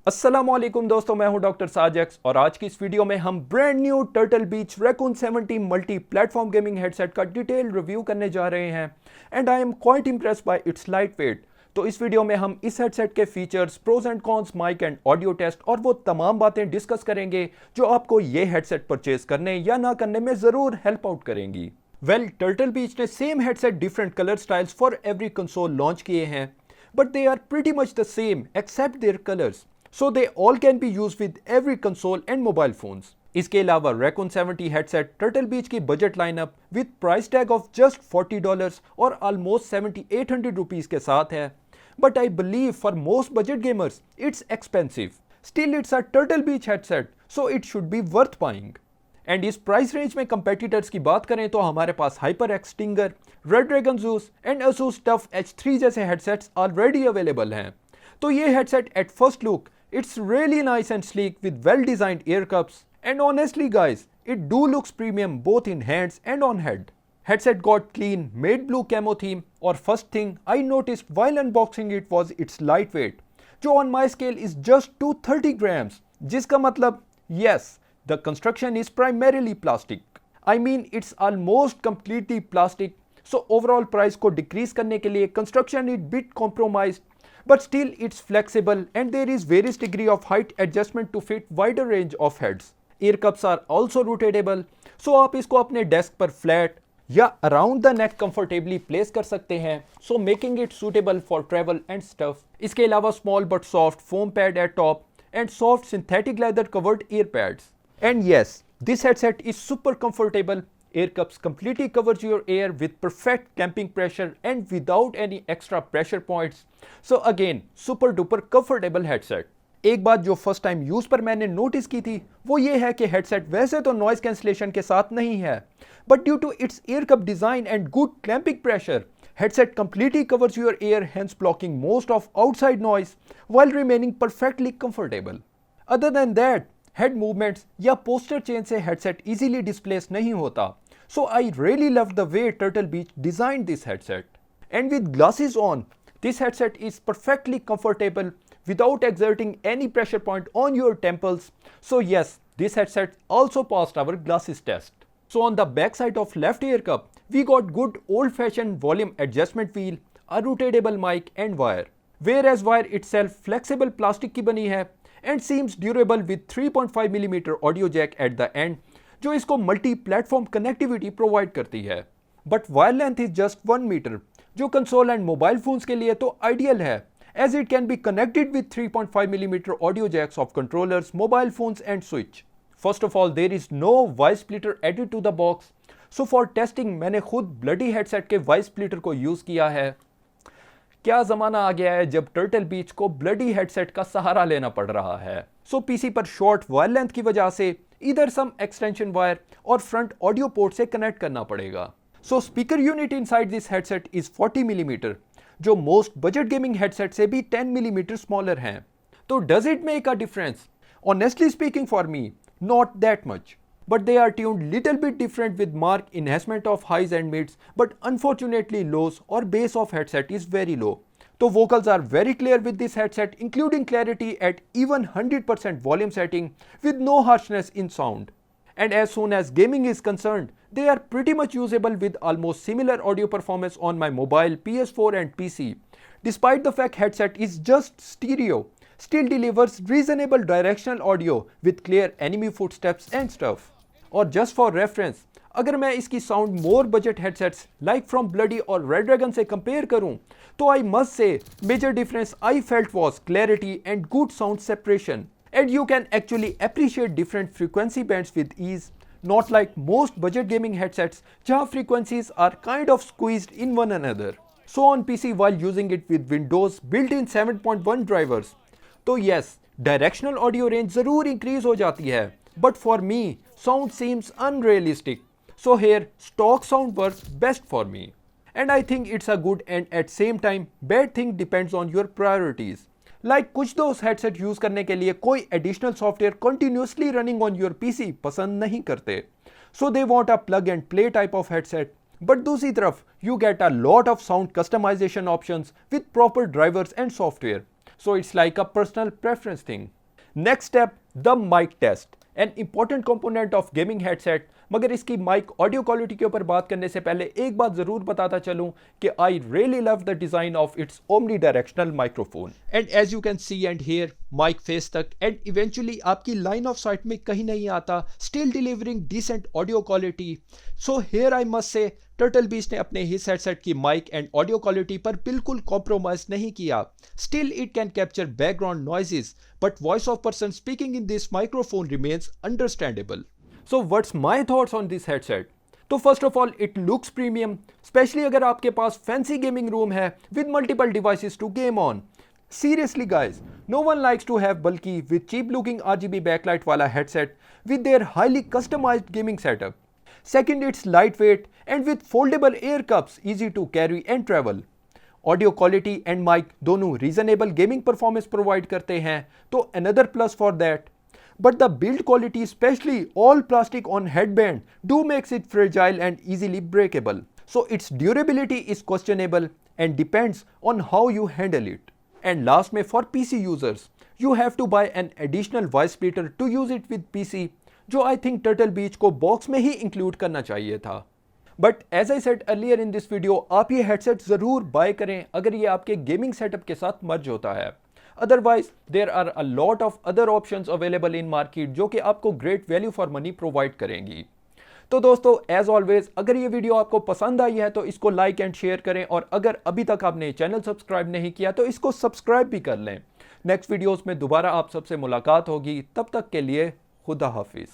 अस्सलामुअलैकुम दोस्तों, मैं हूं डॉक्टर साजक्स और आज की इस वीडियो में हम brand new Turtle Beach Recon 70 multi platform gaming headset का डिटेल रिव्यू करने जा रहे हैं and I am quite impressed by its light weight. तो इस वीडियो में हम इस हेडसेट के features, pros and cons, mic and audio test और वो तमाम बातें डिस्कस करेंगे जो आपको ये हेडसेट परचेज करने या ना करने में ज़रूर हेल्प आउट करेंगी। वेल, टर्टल बीच ने same headset different colour styles for every console launch किए हैं, but they are pretty much the same except their colors. So they all can be used with every console and mobile phones. इसके अलावा Raccoon 70 headset Turtle Beach की budget lineup with price tag of just $40 और almost 7800 rupees के साथ है. But I believe for most budget gamers it's expensive. Still it's a Turtle Beach headset, so it should be worth buying. And इस price range में competitors की बात करें तो हमारे पास HyperX Stinger, Redragon Zeus and Asus TUF H3 जैसे headsets already available हैं। तो ये headset at first look it's really nice and sleek with well designed year cups and honestly guys it do looks premium both in hands and on head. Headset got clean, made blue camo theme और first thing I noticed while unboxing it was its lightweight, जो on my scale is just 230 grams, जिसका मतलब yes, the construction is primarily plastic. I mean it's almost completely plastic. So overall price को decrease करने के लिए construction is bit compromised, but still it's flexible and there is various degree of height adjustment to fit wider range of heads. Ear cups are also rotatable, so आप इसको अपने desk पर flat या around the neck comfortably place कर सकते हैं, so making it suitable for travel and stuff. इसके अलावा small but soft foam pad eight top and soft synthetic leather covered year pads. And yes, this headset is super comfortable. Air cups completely covers your ear with perfect camping pressure and without any extra pressure points. So again, super duper comfortable headset. एक बात जो first time use पर मैंने notice की थी वो ये है कि हेडसेट वैसे तो नॉइज कैंसलेशन के साथ नहीं है, but due to its ear cup design and good clamping pressure, headset completely covers your ear, hence blocking most of outside noise while remaining perfectly comfortable. Other than that, head movements या posture change से headset easily displace नहीं होता, so I really love the way Turtle Beach design this headset. And with glasses on, this headset is perfectly comfortable without exerting any pressure point on your temples. So yes, this headset also passed our glasses test. So on the back side of left ear cup, we got good old-fashioned volume adjustment wheel, a rotatable mic and wire. Whereas wire itself flexible plastic की बनी है and seems durable with 3.5mm audio jack at the end, जो इसको multi platform connectivity provide करती है। But wire length is just 1 meter, जो console and mobile phones के लिए तो आइडियल है, as it can be connected with 3.5mm audio jacks of controllers, mobile phones and switch. First of all, there is no voice splitter added to the box. So for testing मैंने खुद bloody headset के voice splitter को use किया है। क्या जमाना आ गया है जब टर्टल बीच को ब्लडी हेडसेट का सहारा लेना पड़ रहा है। सो पीसी पर शॉर्ट वायर लेंथ की वजह से इधर सम एक्सटेंशन वायर और फ्रंट ऑडियो पोर्ट से कनेक्ट करना पड़ेगा। सो speaker unit inside this headset is 40mm, जो मोस्ट बजट गेमिंग हेडसेट से भी 10mm स्मॉलर हैं। तो does it make a difference? Honestly speaking for me, not that much. But they are tuned little bit different with marked enhancement of highs and mids, but unfortunately lows or bass of headset is very low. So vocals are very clear with this headset, including clarity at even 100% volume setting with no harshness in sound. And as soon as gaming is concerned, they are pretty much usable with almost similar audio performance on my mobile, PS4 and PC. Despite the fact headset is just stereo, still delivers reasonable directional audio with clear enemy footsteps and stuff. और just for reference, अगर मैं इसकी sound more budget headsets like from Bloody और Redragon से compare करूं, तो I must say major difference I felt was clarity and good sound separation, and you can actually appreciate different frequency bands with ease, not like most budget gaming headsets जहां frequencies are kind of squeezed in one another. So on PC while using it with Windows built in 7.1 drivers, तो yes, directional audio range जरूर increase हो जाती है, but for me, sound seems unrealistic. So here, stock sound works best for me. And I think it's a good and at same time, bad thing depends on your priorities. Like कुछ दोस्त headset use करने के लिए कोई additional software continuously running on your PC पसंद नहीं करते. So they want a plug and play type of headset. But दूसरी तरफ, you get a lot of sound customization options with proper drivers and software. So it's like a personal preference thing. Next step, the mic test. An important component of gaming headset. मगर इसकी mic audio quality के ऊपर बात करने से पहले एक बात जरूर बताता चलूं कि I really love the design of its omnidirectional microphone and as you can see and hear mic face तक एंड इवेंचुअली आपकी लाइन ऑफ साइट में कहीं नहीं आता, still delivering decent audio quality. So here I must say Turtle Beach ने अपने his headset की mic and audio quality पर बिल्कुल कॉम्प्रोमाइज नहीं किया. Still it can capture background noises but voice of person speaking in this microphone remains understandable. So what's my thoughts on this headset? तो first of all it looks premium, especially अगर आपके पास fancy gaming room है with multiple devices to game on. Seriously guys, no one likes to have bulky with cheap looking RGB backlight वाला headset with their highly customized gaming setup. Second, it's lightweight and with foldable ear cups, easy to carry and travel. Audio quality and mic दोनों reasonable gaming performance provide करते हैं, तो another plus for that. But the build quality, especially all plastic on headband, do makes it fragile and easily breakable. So its durability is questionable and depends on how you handle it. And last में for PC users, you have to buy an additional voice splitter to use it with PC, जो I think Turtle Beach को box में ही include करना चाहिए था. But as I said earlier in this video, आप ये headset ज़रूर bye करें अगर ये आपके गेमिंग सेटअप के साथ मर्ज होता है. Otherwise, there are a lot of other options available in market जो कि आपको great value for money provide करेंगी. तो दोस्तों, as always, अगर ये वीडियो आपको पसंद आई है तो इसको लाइक एंड शेयर करें और अगर अभी तक आपने चैनल सब्सक्राइब नहीं किया तो इसको सब्सक्राइब भी कर लें. नेक्स्ट वीडियोस में दोबारा आप सबसे मुलाकात होगी. तब तक के लिए खुदा हाफिज.